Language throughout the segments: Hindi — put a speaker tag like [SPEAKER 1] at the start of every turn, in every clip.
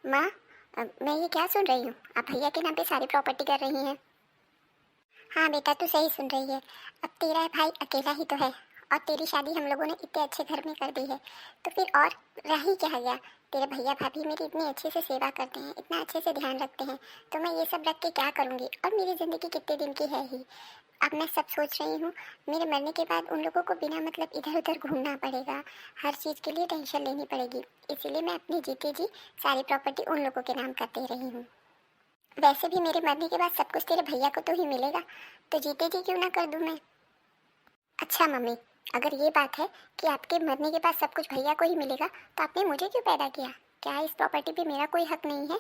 [SPEAKER 1] माँ, मैं ये क्या सुन रही हूँ? आप भैया के नाम पे सारी प्रॉपर्टी कर रही हैं। हाँ बेटा, तू सही सुन रही है। अब तेरा भाई अकेला ही तो है और तेरी शादी हम लोगों ने इतने अच्छे घर में कर दी है, तो फिर और रह ही क्या गया। तेरे भैया भाभी मेरी इतनी अच्छे से सेवा करते हैं, इतना अच्छे से ध्यान रखते हैं, तो मैं ये सब रख के क्या करूँगी? और मेरी ज़िंदगी कितने दिन की है ही। अब मैं सब सोच रही हूँ, मेरे मरने के बाद उन लोगों को बिना मतलब इधर उधर घूमना पड़ेगा, हर चीज़ के लिए टेंशन लेनी पड़ेगी। इसीलिए मैं अपनी जीते जी सारी प्रॉपर्टी उन लोगों के नाम कर दे रही हूँ। वैसे भी मेरे मरने के बाद सब कुछ तेरे भैया को तो ही मिलेगा, तो जीते जी क्यों ना कर दूँ मैं। अच्छा मम्मी, अगर ये बात है कि आपके मरने के बाद सब कुछ भैया को ही मिलेगा, तो आपने मुझे क्यों पैदा किया? क्या इस प्रॉपर्टी पे मेरा कोई हक नहीं है?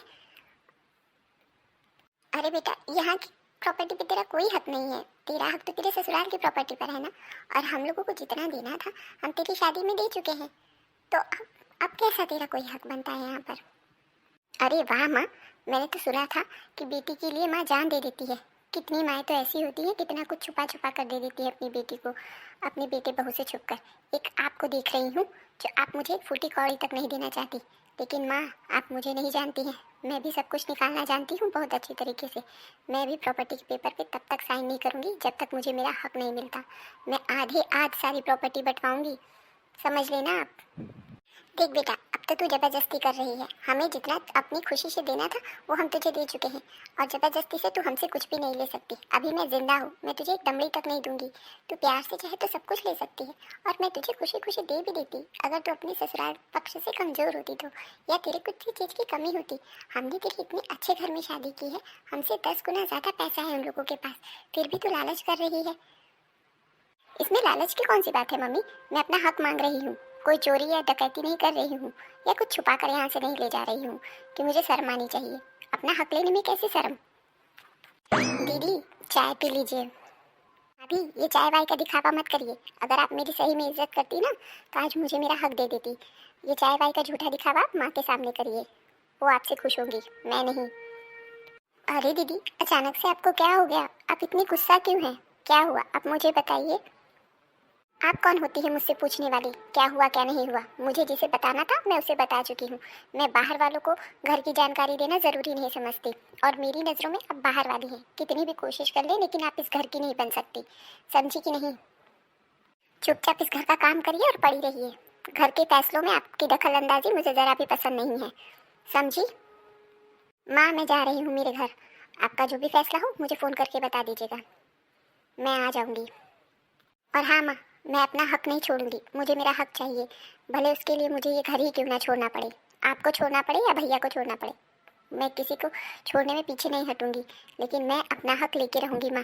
[SPEAKER 1] अरे बेटा, यहाँ की प्रॉपर्टी पे तेरा कोई हक नहीं है। तेरा हक तो तेरे ससुराल की प्रॉपर्टी पर है ना। और हम लोगों को जितना देना था हम तेरी शादी में दे चुके हैं, तो अब कैसा तेरा कोई हक बनता है यहाँ पर? अरे वाह माँ, मैंने तो सुना था कि बेटी के लिए माँ जान दे देती है। कितनी माएँ तो ऐसी होती है, कितना कुछ छुपा छुपा कर दे देती है अपनी बेटी को, अपने बेटे बहू से छुप कर। एक आपको देख रही हूँ जो आप मुझे एक फूटी कौड़ी तक नहीं देना चाहती। लेकिन माँ, आप मुझे नहीं जानती हैं, मैं भी सब कुछ निकालना जानती हूँ बहुत अच्छी तरीके से। मैं भी प्रॉपर्टी के पेपर पे तब तक साइन नहीं करूँगी जब तक मुझे मेरा हक नहीं मिलता। मैं आधे आध सारी प्रॉपर्टी बंटवाऊँगी, समझ लेना आप। देख बेटा, अब तो तू जबरदस्ती कर रही है। हमें जितना अपनी खुशी से देना था वो हम तुझे दे चुके हैं, और जबरदस्ती से तू हमसे कुछ भी नहीं ले सकती। अभी मैं जिंदा हूँ, मैं तुझे एक दमड़ी तक नहीं दूंगी। तू प्यार से चाहे तो सब कुछ ले सकती है, और मैं तुझे खुशी खुशी दे भी देती अगर तू अपनी ससुराल पक्ष से कमजोर होती तो, या तेरे कुछ चीज़ की कमी होती। हमने तेरी इतने अच्छे घर में शादी की है, हमसे 10 गुना ज़्यादा पैसा है उन लोगों के पास, फिर भी तू लालच कर रही है। इसमें लालच की कौन सी बात है मम्मी? मैं अपना हक मांग रही हूँ, कोई चोरी या डकैती नहीं कर रही हूँ, या कुछ छुपा कर यहाँ से नहीं ले जा रही हूँ कि मुझे शर्म आनी चाहिए। अपना हक लेने में कैसी शर्म? दीदी, चाय पी लीजिए। अभी ये चाय वाय का दिखावा मत करिए। अगर आप मेरी सही में इज्जत करती ना, तो आज मुझे मेरा हक दे देती। ये चाय वाय का झूठा दिखावा आप माँ के सामने करिए, वो आपसे खुश होंगी, मैं नहीं। अरे दीदी, अचानक से आपको क्या हो गया? आप इतनी गुस्सा क्यों हैं? क्या हुआ, आप मुझे बताइए। आप कौन होती है मुझसे पूछने वाली क्या हुआ क्या नहीं हुआ? मुझे जिसे बताना था मैं उसे बता चुकी हूँ। मैं बाहर वालों को घर की जानकारी देना ज़रूरी नहीं समझती, और मेरी नज़रों में अब बाहर वाली है। कितनी भी कोशिश कर ले, लेकिन आप इस घर की नहीं बन सकती, समझी कि नहीं? चुपचाप इस घर का काम करिए और पड़ी रहिए। घर के फैसलों में आपकी दखल अंदाजी मुझे ज़रा भी पसंद नहीं है, समझी? माँ, मैं जा रही हूँ मेरे घर। आपका जो भी फैसला हो मुझे फ़ोन करके बता दीजिएगा, मैं आ जाऊँगी। और हाँ माँ, मैं अपना हक नहीं छोड़ूंगी, मुझे मेरा हक चाहिए, भले उसके लिए मुझे ये घर ही क्यों ना छोड़ना पड़े। आपको छोड़ना पड़े या भैया को छोड़ना पड़े, मैं किसी को छोड़ने में पीछे नहीं हटूंगी, लेकिन मैं अपना हक लेके रहूंगी। माँ,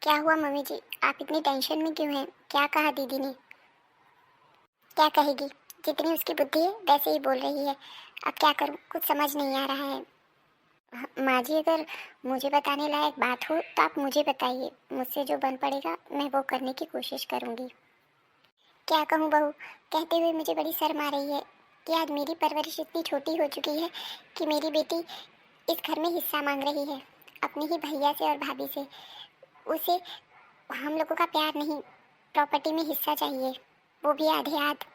[SPEAKER 1] क्या हुआ मम्मी जी, आप इतनी टेंशन में क्यों हैं? क्या कहा दीदी ने? क्या कहेगी, जितनी उसकी बुद्धि है वैसे ही बोल रही है। अब क्या करूँ, कुछ समझ नहीं आ रहा है। माँ जी, अगर मुझे बताने लायक बात हो तो आप मुझे बताइए, मुझसे जो बन पड़ेगा मैं वो करने की कोशिश करूँगी। क्या कहूँ बहू, कहते हुए मुझे बड़ी शर्म आ रही है कि आज मेरी परवरिश इतनी छोटी हो चुकी है कि मेरी बेटी इस घर में हिस्सा मांग रही है अपने ही भैया से और भाभी से। उसे हम लोगों का प्यार नहीं, प्रॉपर्टी में हिस्सा चाहिए, वो भी आधे आध।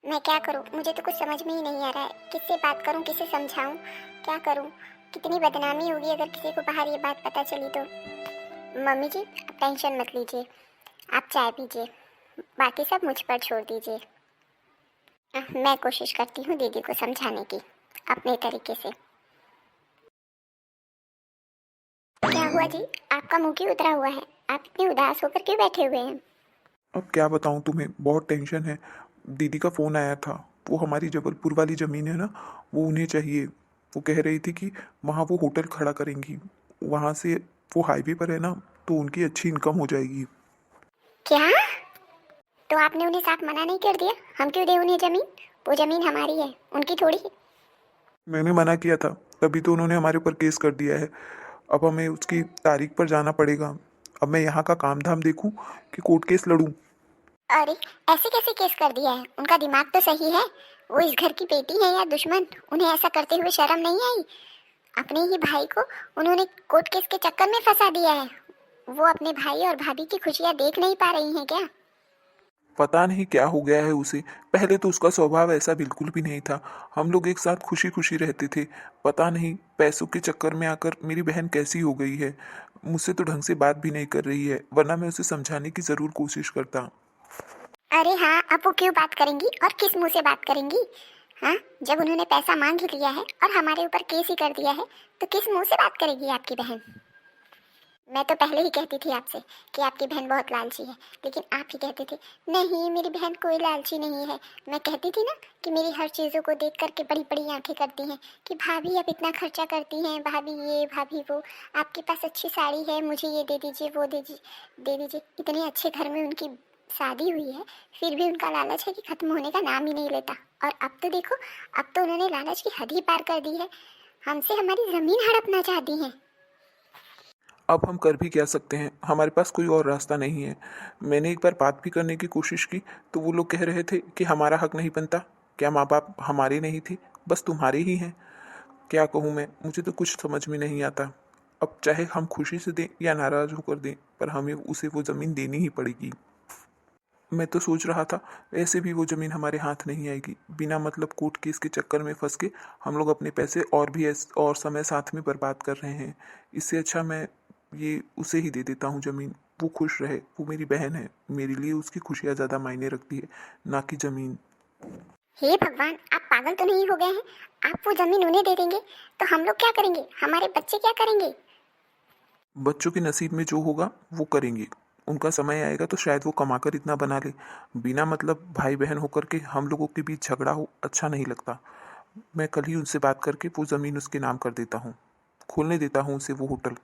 [SPEAKER 1] मैं क्या करूँ, मुझे तो कुछ समझ में ही नहीं आ रहा है। किससे बात करूँ, किसे समझाऊँ, क्या करूँ? कितनी बदनामी होगी अगर किसी को बाहर ये बात पता चली तो। मम्मी जी, आप टेंशन मत लीजिए, आप चाय पीजिए, बाकी सब मुझ पर छोड़ दीजिए। मैं कोशिश करती हूँ दीदी को समझाने की अपने तरीके से। क्या हुआ जी, आपका मुंह क्यों उतरा हुआ है? आप इतने उदास होकर क्यों बैठे हुए हैं?
[SPEAKER 2] अब क्या बताऊं तुम्हें, बहुत टेंशन है। दीदी का फ़ोन आया था, वो हमारी जबलपुर वाली ज़मीन है ना, वो उन्हें चाहिए। वो कह रही थी कि वहाँ वो होटल खड़ा करेंगी, वहाँ से वो हाईवे पर है ना, तो उनकी अच्छी इनकम हो जाएगी।
[SPEAKER 1] क्या? तो आपने उन्हें साफ मना नहीं कर दिया? हम क्यों दे उन्हें जमीन? वो जमीन हमारी है, उनकी थोड़ी।
[SPEAKER 2] मैंने मना किया था, तभी तो उन्होंने हमारे ऊपर केस कर दिया है। अब हमें उसकी तारीख पर जाना पड़ेगा। अब मैं यहाँ का काम धाम देखूँ कि कोर्ट केस लड़ूँ?
[SPEAKER 1] अरे, ऐसे कैसे केस कर दिया है? उनका दिमाग तो सही है, वो इस घर की बेटी है या दुश्मन? उन्हें ऐसा करते हुए शर्म नहीं आई? अपने ही भाई को उन्होंने कोर्ट केस के चक्कर में फंसा दिया है। वो अपने भाई और भाभी की खुशियां देख नहीं पा रही हैं क्या?
[SPEAKER 2] पता नहीं क्या हो गया है उसे। पहले तो उसका स्वभाव ऐसा बिल्कुल भी नहीं था। हम लोग एक साथ खुशी खुशी रहते थे। पता नहीं पैसों के चक्कर में आकर मेरी बहन कैसी हो गई है। मुझसे तो ढंग से बात भी नहीं कर रही है, वरना मैं उसे समझाने की ज़रूर कोशिश करता।
[SPEAKER 1] अरे हाँ, अब वो क्यों बात करेंगी और किस मुंह से बात करेंगी? हाँ, जब उन्होंने पैसा मांग ही लिया है और हमारे ऊपर केस ही कर दिया है तो किस मुंह से बात करेगी आपकी बहन? मैं तो पहले ही कहती थी आपसे कि आपकी बहन बहुत लालची है, लेकिन आप ही कहते थे नहीं मेरी बहन कोई लालची नहीं है। मैं कहती थी ना कि मेरी हर चीज़ों को देख करके बड़ी बड़ी आंखें करती हैं कि भाभी अब इतना खर्चा करती हैं, भाभी ये भाभी वो, आपके पास अच्छी साड़ी है मुझे ये दे दीजिए वो दे दीजिए। इतने अच्छे घर में उनकी शादी हुई है, फिर भी उनका लालच है कि खत्म होने का नाम ही नहीं लेता। और अब तो देखो, अब तो उन्होंने लालच की हद ही पार कर दी है, हमसे हमारी ज़मीन हड़पना चाहती हैं।
[SPEAKER 2] अब हम कर भी क्या सकते हैं, हमारे पास कोई और रास्ता नहीं है। मैंने एक बार बात भी करने की कोशिश की तो वो लोग कह रहे थे कि हमारा हक नहीं बनता। क्या माँ बाप हमारे नहीं थे, बस तुम्हारे ही हैं? क्या कहूँ मैं, मुझे तो कुछ समझ में नहीं आता। अब चाहे हम खुशी से दें या नाराज़ होकर दें, पर हमें उसे वो ज़मीन देनी ही पड़ेगी। मैं तो सोच रहा था ऐसे भी वो ज़मीन हमारे हाथ नहीं आएगी। बिना मतलब कोर्ट केस के चक्कर में फंस के हम लोग अपने पैसे और समय साथ में बर्बाद कर रहे हैं। इससे अच्छा मैं ये उसे ही दे देता हूँ ज़मीन। वो खुश रहे, वो मेरी बहन है, मेरे लिए उसकी खुशियाँ ज़्यादा मायने रखती है, ना कि ज़मीन।
[SPEAKER 1] हे भगवान, आप पागल तो नहीं हो गए हैं? आप वो जमीन उन्हें दे देंगे तो हम लोग क्या करेंगे, हमारे बच्चे क्या करेंगे?
[SPEAKER 2] बच्चों के नसीब में जो होगा वो करेंगे। उनका समय आएगा तो शायद वो कमाकर इतना बना ले। बिना मतलब भाई बहन होकर के हम लोगों के बीच झगड़ा हो, अच्छा नहीं लगता। मैं कल ही उनसे बात करके वो ज़मीन उसके नाम कर देता हूँ, खोलने देता हूँ उसे वो होटल।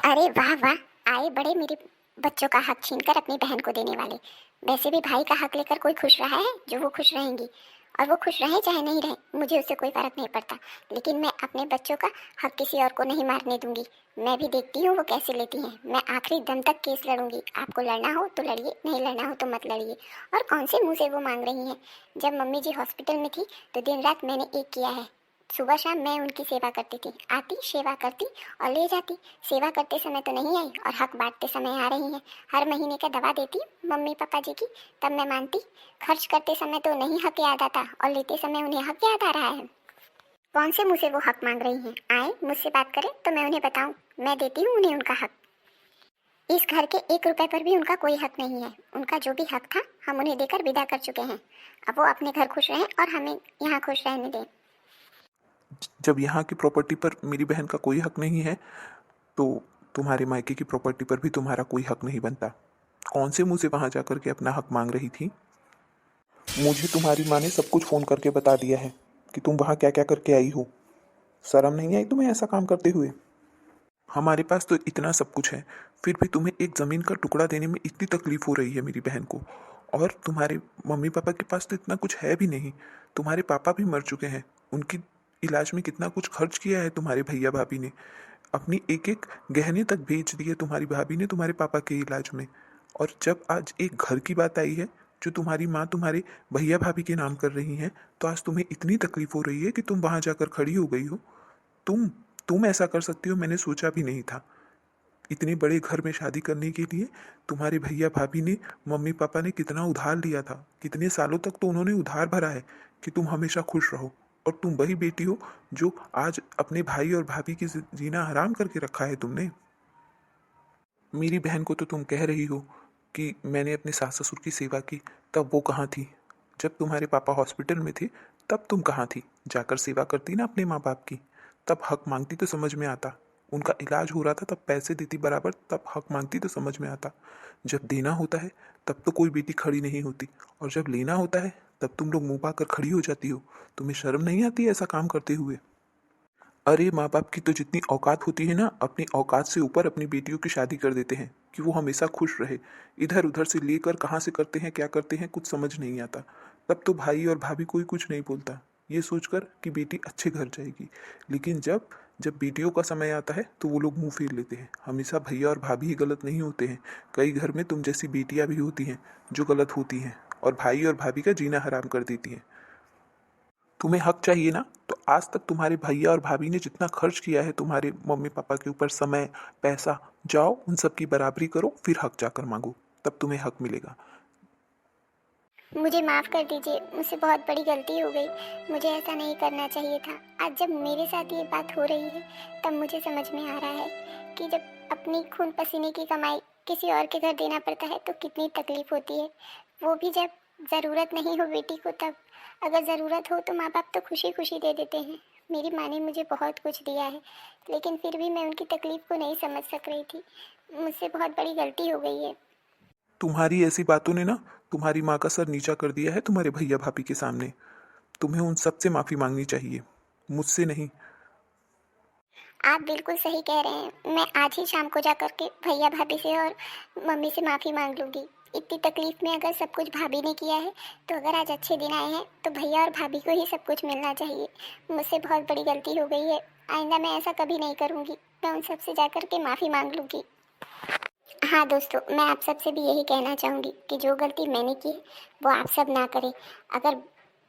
[SPEAKER 1] अरे वाह वाह, आए बड़े मेरे बच्चों का हक छीनकर अपनी बहन को देने वाले। वैसे भी भाई का हक लेकर कोई खुश रहा है जो वो खुश रहेंगी, और वो खुश रहे चाहे नहीं रहे मुझे उससे कोई फर्क नहीं पड़ता। लेकिन मैं अपने बच्चों का हक किसी और को नहीं मारने दूंगी। मैं भी देखती हूँ वो कैसे लेती हैं। मैं आखिरी दम तक केस लड़ूंगी। आपको लड़ना हो तो लड़िए, नहीं लड़ना हो तो मत लड़िए। और कौन से मुंह से वो मांग रही हैं? जब मम्मी जी हॉस्पिटल में थी तो दिन रात मैंने एक किया है, सुबह शाम मैं उनकी सेवा करती थी, आती सेवा करती और ले जाती। सेवा करते समय तो नहीं आई और हक बांटते समय आ रही हैं। हर महीने का दवा देती मम्मी पापा जी की, तब मैं मानती। खर्च करते समय तो नहीं हक याद आता और लेते समय उन्हें हक याद आ रहा है। कौन से मुँह से वो हक मांग रही हैं? आए मुझसे बात करें तो मैं उन्हें बताऊं, मैं देती हूँ उन्हें उनका हक। इस घर के 1 रुपए पर भी उनका कोई हक नहीं है। उनका जो भी हक था हम उन्हें देकर विदा कर चुके हैं। अब वो अपने घर खुश रहें और हमें यहाँ खुश रहने दें।
[SPEAKER 2] जब यहाँ की प्रॉपर्टी पर मेरी बहन का कोई हक नहीं है, तो तुम्हारे मायके की प्रॉपर्टी पर भी तुम्हारा कोई हक नहीं बनता। कौन से मुंह से वहाँ जाकर के अपना हक मांग रही थी? मुझे तुम्हारी माँ ने सब कुछ फ़ोन करके बता दिया है कि तुम वहाँ क्या क्या करके आई हो। शर्म नहीं आई तुम्हें ऐसा काम करते हुए? हमारे पास तो इतना सब कुछ है, फिर भी तुम्हें एक ज़मीन का टुकड़ा देने में इतनी तकलीफ हो रही है मेरी बहन को। और तुम्हारे मम्मी पापा के पास तो इतना कुछ है भी नहीं। तुम्हारे पापा भी मर चुके हैं, उनकी इलाज में कितना कुछ खर्च किया है तुम्हारे भैया भाभी ने। अपनी एक एक गहने तक बेच दिए तुम्हारी भाभी ने तुम्हारे पापा के इलाज में। और जब आज एक घर की बात आई है जो तुम्हारी माँ तुम्हारे भैया भाभी के नाम कर रही हैं, तो आज तुम्हें इतनी तकलीफ हो रही है कि तुम वहाँ जाकर खड़ी हो गई हो। तुम तुम ऐसा कर सकती हो, मैंने सोचा भी नहीं था। इतने बड़े घर में शादी करने के लिए तुम्हारे भैया भाभी ने, मम्मी पापा ने कितना उधार लिया था, कितने सालों तक तो उन्होंने उधार भरा है कि तुम हमेशा खुश रहो। और तुम वही बेटी हो जो आज अपने भाई और भाभी की जीना हराम करके रखा है तुमने। मेरी बहन को तो तुम कह रही हो कि मैंने अपने सास ससुर की सेवा की, तब वो कहाँ थी? जब तुम्हारे पापा हॉस्पिटल में थे तब तुम कहाँ थी? जाकर सेवा करती ना अपने माँ बाप की, तब हक मांगती तो समझ में आता। उनका इलाज हो रहा था तब पैसे देती बराबर, तब हक मांगती तो समझ में आता। जब देना होता है तब तो कोई बेटी खड़ी नहीं होती, और जब लेना होता है तब तुम लोग मुँह पाकर खड़ी हो जाती हो। तुम्हें शर्म नहीं आती ऐसा काम करते हुए? अरे माँ बाप की तो जितनी औकात होती है ना, अपनी औकात से ऊपर अपनी बेटियों की शादी कर देते हैं कि वो हमेशा खुश रहे। इधर उधर से लेकर कहाँ से करते हैं क्या करते हैं कुछ समझ नहीं आता। तब तो भाई और भाभी कोई कुछ नहीं बोलता, ये सोचकर कि बेटी अच्छे घर जाएगी। लेकिन जब जब बेटियों का समय आता है तो वो लोग मुंह फेर लेते हैं। हमेशा भैया और भाभी ही गलत नहीं होते हैं, कई घर में तुम जैसी बेटियां भी होती हैं जो गलत होती हैं और भाई और भाभी का जीना हराम कर देती हैं। तुम्हें हक चाहिए ना, तो आज तक तुम्हारे भैया और भाभी ने जितना खर्च किया है तुम्हारे मम्मी पापा के ऊपर, समय पैसा, जाओ उन सब की बराबरी करो, फिर हक जाकर मांगो, तब तुम्हें हक मिलेगा।
[SPEAKER 1] मुझे माफ़ कर दीजिए, मुझसे बहुत बड़ी गलती हो गई। मुझे ऐसा नहीं करना चाहिए था। आज जब मेरे साथ ये बात हो रही है, तब मुझे समझ में आ रहा है कि जब अपनी खून पसीने की कमाई किसी और के घर देना पड़ता है तो कितनी तकलीफ़ होती है। वो भी जब ज़रूरत नहीं हो बेटी को तब। अगर ज़रूरत हो तो माँ बाप तो खुशी खुशी दे देते हैं। मेरी माँ ने मुझे बहुत कुछ दिया है, लेकिन फिर भी मैं उनकी तकलीफ़ को नहीं समझ सक रही थी। मुझसे बहुत बड़ी गलती हो गई है।
[SPEAKER 2] तुम्हारी ऐसी बातों ने ना तुम्हारी माँ का सर नीचा कर दिया है तुम्हारे भैया भाभी के सामने। तुम्हें उन सब से माफ़ी मांगनी चाहिए, मुझसे नहीं।
[SPEAKER 1] आप बिल्कुल सही कह रहे हैं। मैं आज ही शाम को जा कर के भैया भाभी से और मम्मी से माफ़ी मांग लूँगी। इतनी तकलीफ़ में अगर सब कुछ भाभी ने किया है, तो अगर आज अच्छे दिन आए हैं तो भैया और भाभी को ही सब कुछ मिलना चाहिए। मुझसे बहुत बड़ी गलती हो गई है। आइंदा मैं ऐसा कभी नहीं करूँगी। मैं उन सब से जा कर के माफ़ी मांग लूँगी। हाँ दोस्तों, मैं आप सबसे भी यही कहना चाहूँगी कि जो गलती मैंने की है वो आप सब ना करें। अगर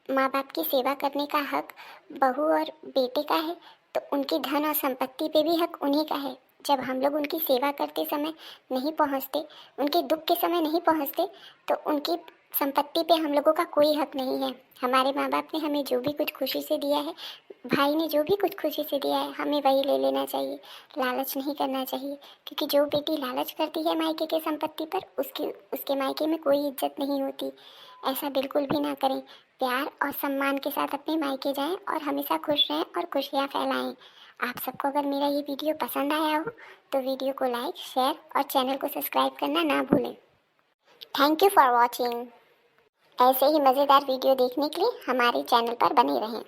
[SPEAKER 1] माँ बाप की सेवा करने का हक बहू और बेटे का है, तो उनकी धन और संपत्ति पे भी हक उन्हीं का है। जब हम लोग उनकी सेवा करते समय नहीं पहुँचते, उनके दुख के समय नहीं पहुँचते, तो उनकी संपत्ति पे हम लोगों का कोई हक नहीं है। हमारे माँ बाप ने हमें जो भी कुछ खुशी से दिया है, भाई ने जो भी कुछ खुशी से दिया है, हमें वही ले लेना चाहिए। लालच नहीं करना चाहिए, क्योंकि जो बेटी लालच करती है मायके के संपत्ति पर, उसके मायके में कोई इज्जत नहीं होती। ऐसा बिल्कुल भी ना करें। प्यार और सम्मान के साथ अपने मायके जाएं और हमेशा खुश रहें और खुशियाँ फैलाएं। आप सबको अगर मेरा ये वीडियो पसंद आया हो तो वीडियो को लाइक, शेयर और चैनल को सब्सक्राइब करना ना भूलें। Thank you for watching. ऐसे ही मज़ेदार वीडियो देखने के लिए हमारे चैनल पर बने रहें।